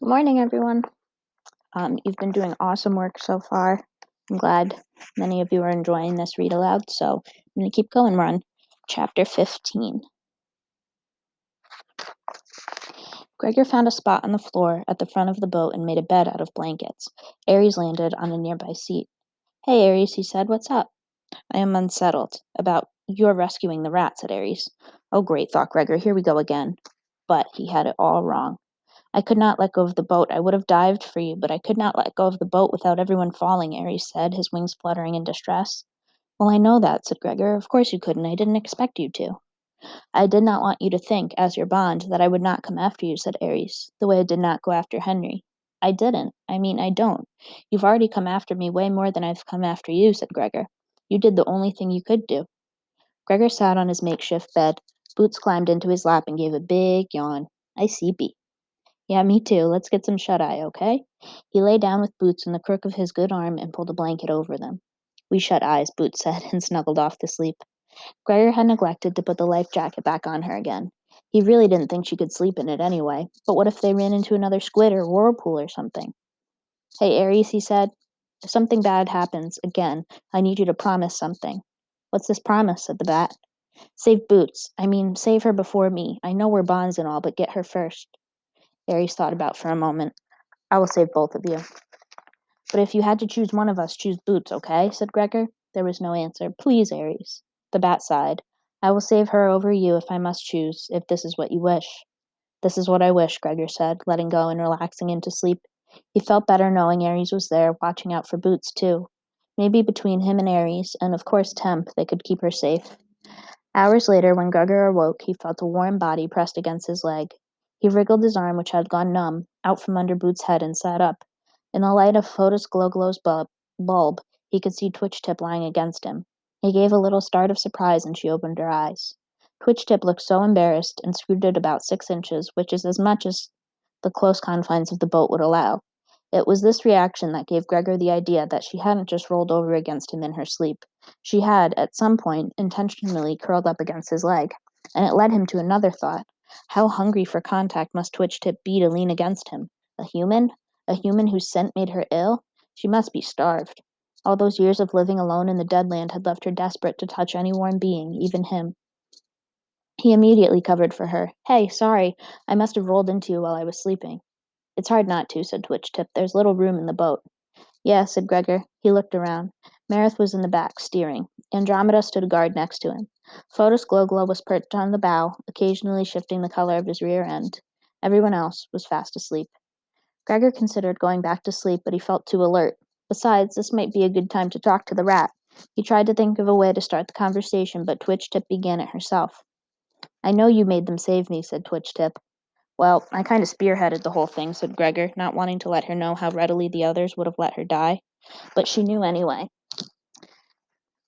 Good morning, everyone. You've been doing awesome work so far. I'm glad many of you are enjoying this read aloud, so I'm going to keep going. We're on chapter 15. Gregor found a spot on the floor at the front of the boat and made a bed out of blankets. Aries landed on a nearby seat. Hey, Aries, he said, what's up? I am unsettled about your rescuing the rat, said Aries. Oh, great, thought Gregor. Here we go again. But he had it all wrong. I could not let go of the boat. I would have dived for you, but I could not let go of the boat without everyone falling, Aries said, his wings fluttering in distress. Well, I know that, said Gregor. Of course you couldn't. I didn't expect you to. I did not want you to think, as your bond, that I would not come after you, said Aries, the way I did not go after Henry. I didn't. I don't. You've already come after me way more than I've come after you, said Gregor. You did the only thing you could do. Gregor sat on his makeshift bed. Boots climbed into his lap and gave a big yawn. I sleepy. Yeah, me too. Let's get some shut-eye, okay? He lay down with Boots in the crook of his good arm and pulled a blanket over them. We shut eyes, Boots said, and snuggled off to sleep. Gregor had neglected to put the life jacket back on her again. He really didn't think she could sleep in it anyway, but what if they ran into another squid or whirlpool or something? Hey, Aries, he said, if something bad happens, again, I need you to promise something. What's this promise? Said the bat. Save Boots. Save her before me. I know we're bonds and all, but get her first. Aries thought about for a moment. I will save both of you. But if you had to choose one of us, choose Boots, okay? Said Gregor. There was no answer. Please, Aries. The bat sighed. I will save her over you if I must choose, if this is what you wish. This is what I wish, Gregor said, letting go and relaxing into sleep. He felt better knowing Aries was there, watching out for Boots, too. Maybe between him and Aries, and of course Temp, they could keep her safe. Hours later, when Gregor awoke, he felt a warm body pressed against his leg. He wriggled his arm, which had gone numb, out from under Boots' head and sat up. In the light of Fotis Gloglow's bulb, he could see Twitch Tip lying against him. He gave a little start of surprise, and she opened her eyes. Twitch Tip looked so embarrassed and scooted about 6 inches, which is as much as the close confines of the boat would allow. It was this reaction that gave Gregor the idea that she hadn't just rolled over against him in her sleep. She had, at some point, intentionally curled up against his leg, and it led him to another thought. How hungry for contact must Twitch Tip be to lean against him? A human? A human whose scent made her ill? She must be starved. All those years of living alone in the Deadland had left her desperate to touch any warm being, even him. He immediately covered for her. Hey, sorry, I must have rolled into you while I was sleeping. It's hard not to, said Twitch Tip. There's little room in the boat. Yeah, said Gregor. He looked around. Marith was in the back, steering. Andromeda stood guard next to him. Fotis Gloglow was perched on the bow, occasionally shifting the color of his rear end. Everyone else was fast asleep. Gregor considered going back to sleep, but he felt too alert. Besides, this might be a good time to talk to the rat. He tried to think of a way to start the conversation, but Twitch Tip began it herself. I know you made them save me, said Twitch Tip. Well, I kind of spearheaded the whole thing, said Gregor, not wanting to let her know how readily the others would have let her die. But she knew anyway.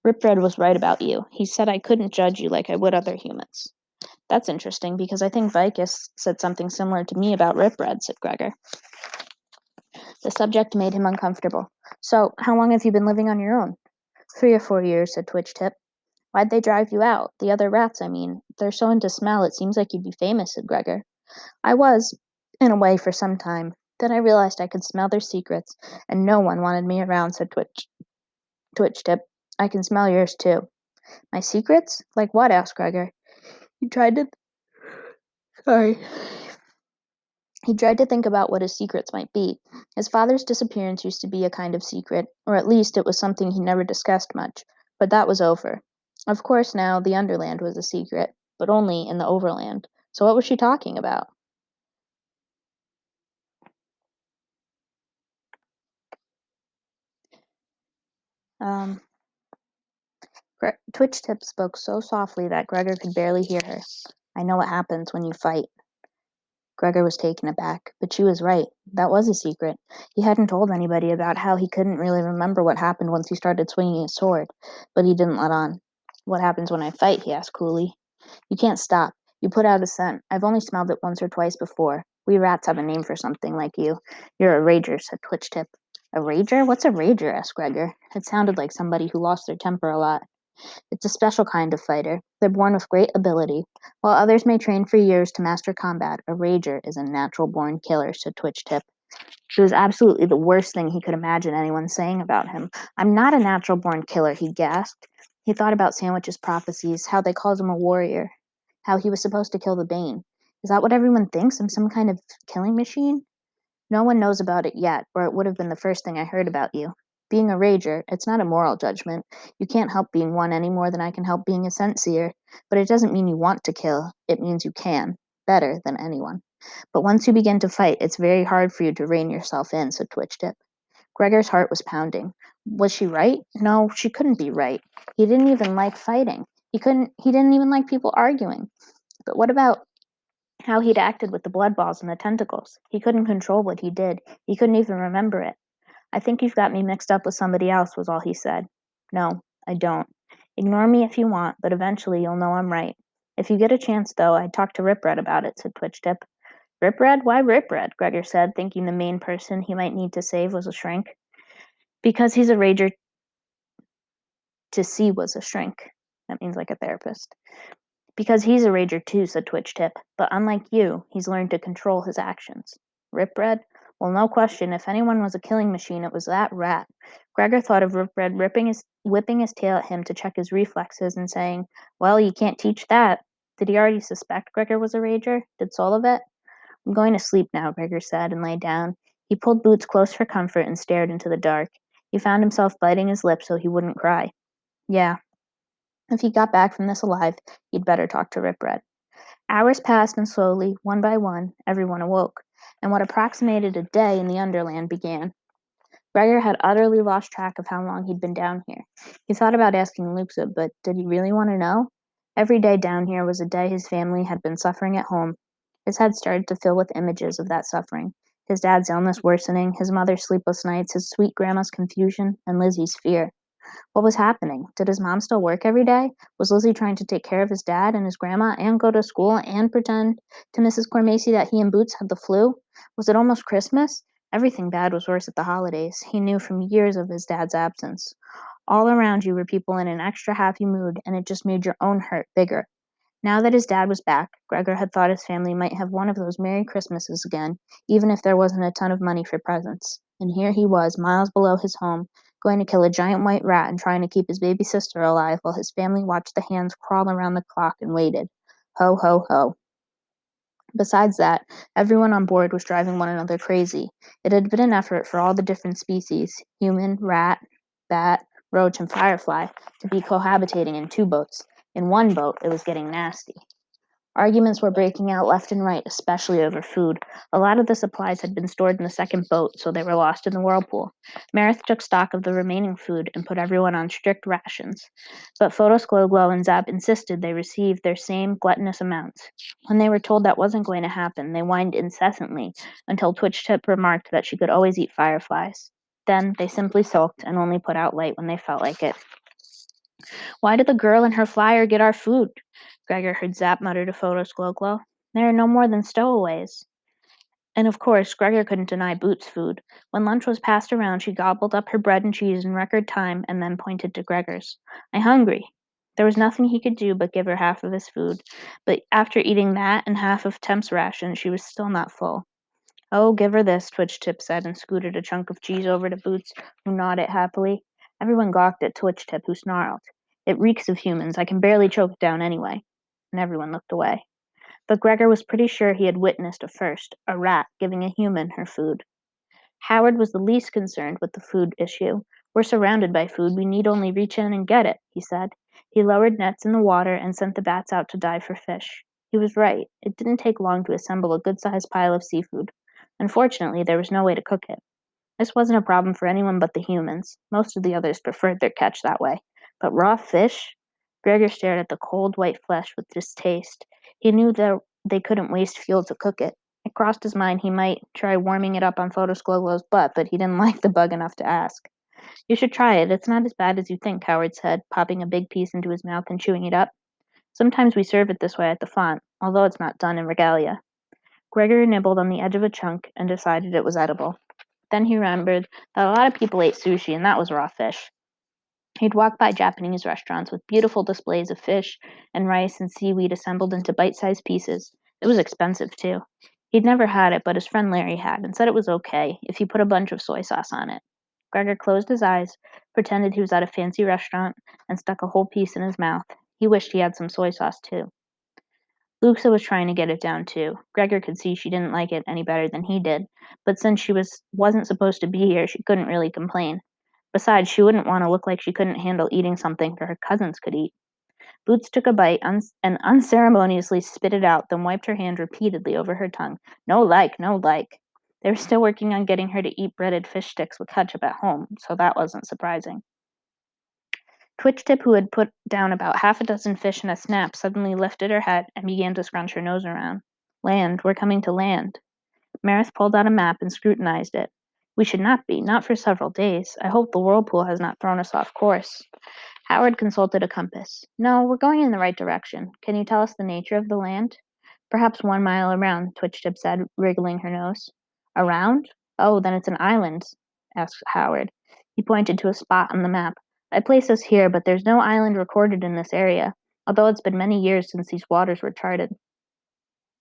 Ripred was right about you. He said I couldn't judge you like I would other humans. That's interesting, because I think Vicus said something similar to me about Ripred, said Gregor. The subject made him uncomfortable. So, how long have you been living on your own? 3 or 4 years, said Twitch Tip. Why'd they drive you out? The other rats, I mean. They're so into smell, it seems like you'd be famous, said Gregor. I was, in a way, for some time. Then I realized I could smell their secrets, and no one wanted me around, said Twitch Tip. I can smell yours, too. My secrets? Like what? Asked Gregor. He tried to... Sorry. He tried to think about what his secrets might be. His father's disappearance used to be a kind of secret, or at least it was something he never discussed much, but that was over. Of course now, the Underland was a secret, but only in the Overland. So what was she talking about? Twitch Tip spoke so softly that Gregor could barely hear her. I know what happens when you fight. Gregor was taken aback, but she was right. That was a secret. He hadn't told anybody about how he couldn't really remember what happened once he started swinging his sword, but he didn't let on. What happens when I fight? He asked coolly. You can't stop. You put out a scent. I've only smelled it once or twice before. We rats have a name for something like you. You're a rager, said Twitch Tip. A rager? What's a rager? Asked Gregor. It sounded like somebody who lost their temper a lot. It's a special kind of fighter. They're born with great ability. While others may train for years to master combat, a rager is a natural-born killer, said Twitch Tip. It was absolutely the worst thing he could imagine anyone saying about him. I'm not a natural-born killer, he gasped. He thought about Sandwich's prophecies, how they called him a warrior, how he was supposed to kill the Bane. Is that what everyone thinks? I'm some kind of killing machine? No one knows about it yet, or it would have been the first thing I heard about you. Being a rager, it's not a moral judgment. You can't help being one any more than I can help being a scent seer. But it doesn't mean you want to kill. It means you can. Better than anyone. But once you begin to fight, it's very hard for you to rein yourself in, said Twitchtip. Gregor's heart was pounding. Was she right? No, she couldn't be right. He didn't even like fighting. He didn't even like people arguing. But what about how he'd acted with the blood balls and the tentacles? He couldn't control what he did. He couldn't even remember it. I think you've got me mixed up with somebody else, was all he said. No, I don't. Ignore me if you want, but eventually you'll know I'm right. If you get a chance, though, I'd talk to Rip Red about it, said Twitchtip. Rip Red? Why Rip Red? Gregor said, thinking the main person he might need to save was a shrink. Because he's a rager to see was a shrink. That means like a therapist. Because he's a rager too, said Twitchtip, but unlike you, he's learned to control his actions. Rip Red? Well, no question, if anyone was a killing machine, it was that rat. Gregor thought of Rip Red whipping his tail at him to check his reflexes and saying, well, you can't teach that. Did he already suspect Gregor was a rager? Did Solovet? I'm going to sleep now, Gregor said, and lay down. He pulled Boots close for comfort and stared into the dark. He found himself biting his lip so he wouldn't cry. Yeah, if he got back from this alive, he'd better talk to Rip Red. Hours passed, and slowly, one by one, everyone awoke, and what approximated a day in the Underland began. Gregor had utterly lost track of how long he'd been down here. He thought about asking Luxa, but did he really want to know? Every day down here was a day his family had been suffering at home. His head started to fill with images of that suffering. His dad's illness worsening, his mother's sleepless nights, his sweet grandma's confusion, and Lizzie's fear. What was happening? Did his mom still work every day? Was Lizzie trying to take care of his dad and his grandma and go to school and pretend to Mrs. Cormacy that he and Boots had the flu? Was it almost Christmas? Everything bad was worse at the holidays. He knew from years of his dad's absence. All around you were people in an extra happy mood, and it just made your own hurt bigger. Now that his dad was back, Gregor had thought his family might have one of those Merry Christmases again, even if there wasn't a ton of money for presents. And here he was, miles below his home, going to kill a giant white rat and trying to keep his baby sister alive while his family watched the hands crawl around the clock and waited. Ho, ho, ho. Besides that, everyone on board was driving one another crazy. It had been an effort for all the different species, human, rat, bat, roach, and firefly, to be cohabitating in two boats. In one boat, it was getting nasty. Arguments were breaking out left and right, especially over food. A lot of the supplies had been stored in the second boat, so they were lost in the whirlpool. Marith took stock of the remaining food and put everyone on strict rations. But Photos Glowglow and Zap insisted they receive their same gluttonous amounts. When they were told that wasn't going to happen, they whined incessantly until Twitchtip remarked that she could always eat fireflies. Then they simply sulked and only put out light when they felt like it. Why did the girl and her flyer get our food? Gregor heard Zap mutter to Photos Glowglow. They are no more than stowaways. And of course, Gregor couldn't deny Boots food. When lunch was passed around, she gobbled up her bread and cheese in record time and then pointed to Gregor's. I'm hungry. There was nothing he could do but give her half of his food, but after eating that and half of Temp's ration, she was still not full. Oh, give her this, Twitchtip said, and scooted a chunk of cheese over to Boots, who gnawed it happily. Everyone gawked at Twitchtip, who snarled. It reeks of humans. I can barely choke it down anyway. And everyone looked away. But Gregor was pretty sure he had witnessed a first, a rat giving a human her food. Howard was the least concerned with the food issue. We're surrounded by food. We need only reach in and get it, he said. He lowered nets in the water and sent the bats out to dive for fish. He was right. It didn't take long to assemble a good-sized pile of seafood. Unfortunately, there was no way to cook it. This wasn't a problem for anyone but the humans. Most of the others preferred their catch that way. But raw fish? Gregor stared at the cold white flesh with distaste. He knew that they couldn't waste fuel to cook it. It crossed his mind he might try warming it up on Photos Glowglow's butt, but he didn't like the bug enough to ask. You should try it. It's not as bad as you think, Howard said, popping a big piece into his mouth and chewing it up. Sometimes we serve it this way at the font, although it's not done in regalia. Gregor nibbled on the edge of a chunk and decided it was edible. Then he remembered that a lot of people ate sushi and that was raw fish. He'd walk by Japanese restaurants with beautiful displays of fish and rice and seaweed assembled into bite-sized pieces. It was expensive, too. He'd never had it, but his friend Larry had, and said it was okay if you put a bunch of soy sauce on it. Gregor closed his eyes, pretended he was at a fancy restaurant, and stuck a whole piece in his mouth. He wished he had some soy sauce, too. Luxa was trying to get it down, too. Gregor could see she didn't like it any better than he did, but since she wasn't supposed to be here, she couldn't really complain. Besides, she wouldn't want to look like she couldn't handle eating something her cousins could eat. Boots took a bite and unceremoniously spit it out, then wiped her hand repeatedly over her tongue. No like, no like. They were still working on getting her to eat breaded fish sticks with ketchup at home, so that wasn't surprising. Twitch-Tip, who had put down about half a dozen fish in a snap, suddenly lifted her head and began to scrunch her nose around. Land, we're coming to land. Marith pulled out a map and scrutinized it. We should not be, not for several days. I hope the whirlpool has not thrown us off course. Howard consulted a compass. No, we're going in the right direction. Can you tell us the nature of the land? Perhaps 1 mile around, Twitch-Tip said, wriggling her nose. Around? Oh, then it's an island, asked Howard. He pointed to a spot on the map. I place us here, but there's no island recorded in this area, although it's been many years since these waters were charted.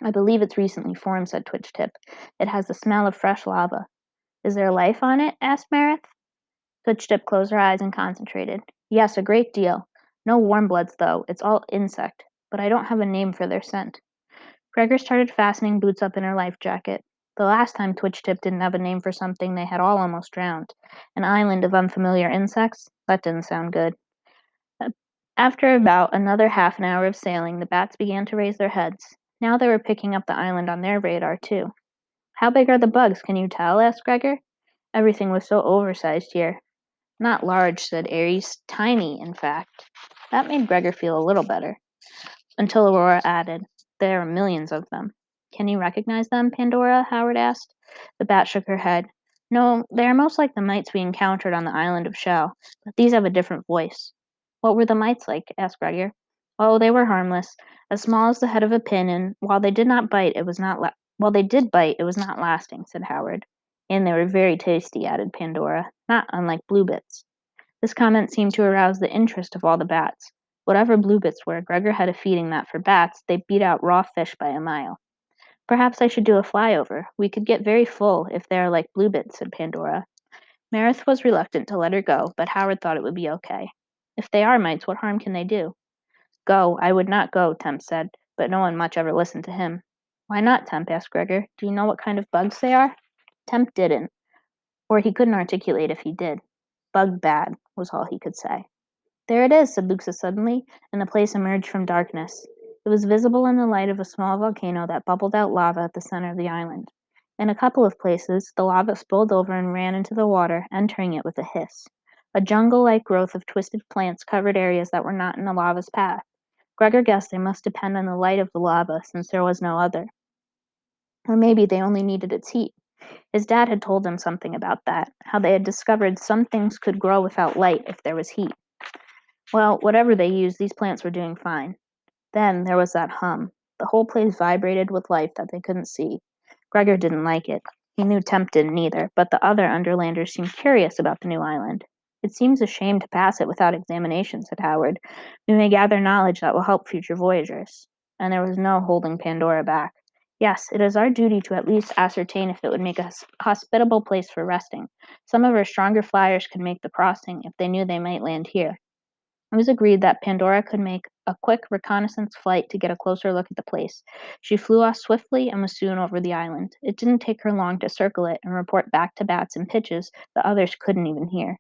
I believe it's recently formed, said Twitch-Tip. It has the smell of fresh lava. Is there life on it? Asked Marith. Twitch-Tip closed her eyes and concentrated. Yes, a great deal. No warm bloods, though. It's all insect. But I don't have a name for their scent. Gregor started fastening Boots up in her life jacket. The last time Twitch-Tip didn't have a name for something they had all almost drowned. An island of unfamiliar insects? That didn't sound good. After about another half an hour of sailing, the bats began to raise their heads. Now they were picking up the island on their radar, too. How big are the bugs, can you tell? Asked Gregor. Everything was so oversized here. Not large, said Aries. Tiny, in fact. That made Gregor feel a little better. Until Aurora added, there are millions of them. Can you recognize them, Pandora? Howard asked. The bat shook her head. No, they are most like the mites we encountered on the island of Shell, but these have a different voice. What were the mites like? Asked Gregor. Oh, they were harmless, as small as the head of a pin, and while they did bite, it was not lasting, said Howard. And they were very tasty, added Pandora, not unlike bluebits. This comment seemed to arouse the interest of all the bats. Whatever bluebits were, Gregor had a feeling that for bats, they beat out raw fish by a mile. Perhaps I should do a flyover. We could get very full if they are like bluebits, said Pandora. Marith was reluctant to let her go, but Howard thought it would be okay. If they are mites, what harm can they do? Go, I would not go, Temp said, but no one much ever listened to him. Why not, Temp? Asked Gregor. Do you know what kind of bugs they are? Temp didn't, or he couldn't articulate if he did. Bug bad, was all he could say. There it is, said Luxa suddenly, and the place emerged from darkness. It was visible in the light of a small volcano that bubbled out lava at the center of the island. In a couple of places, the lava spilled over and ran into the water, entering it with a hiss. A jungle-like growth of twisted plants covered areas that were not in the lava's path. Gregor guessed they must depend on the light of the lava, since there was no other. Or maybe they only needed its heat. His dad had told him something about that, how they had discovered some things could grow without light if there was heat. Well, whatever they used, these plants were doing fine. Then there was that hum. The whole place vibrated with life that they couldn't see. Gregor didn't like it. He knew Temp didn't either, but the other Underlanders seemed curious about the new island. It seems a shame to pass it without examination, said Howard. We may gather knowledge that will help future voyagers. And there was no holding Pandora back. Yes, it is our duty to at least ascertain if it would make a hospitable place for resting. Some of our stronger flyers could make the crossing if they knew they might land here. It was agreed that Pandora could make a quick reconnaissance flight to get a closer look at the place. She flew off swiftly and was soon over the island. It didn't take her long to circle it and report back to bats in pitches the others couldn't even hear.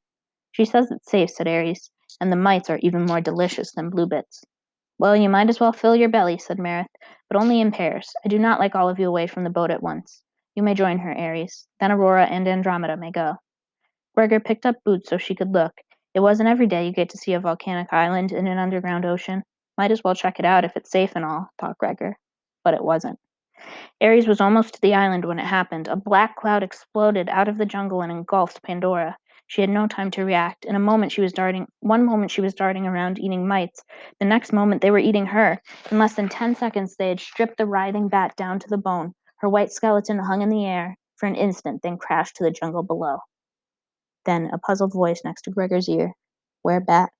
She says it's safe, said Aries, and the mites are even more delicious than bluebits. Well, you might as well fill your belly, said Marith, but only in pairs. I do not like all of you away from the boat at once. You may join her, Aries. Then Aurora and Andromeda may go. Gregor picked up Boots so she could look. It wasn't every day you get to see a volcanic island in an underground ocean. Might as well check it out if it's safe and all, thought Gregor. But it wasn't. Aries was almost to the island when it happened. A black cloud exploded out of the jungle and engulfed Pandora. She had no time to react. In a moment she was darting one moment she was darting around eating mites. The next moment they were eating her. In less than 10 seconds they had stripped the writhing bat down to the bone. Her white skeleton hung in the air for an instant, then crashed to the jungle below. Then a puzzled voice next to Gregor's ear. Where back?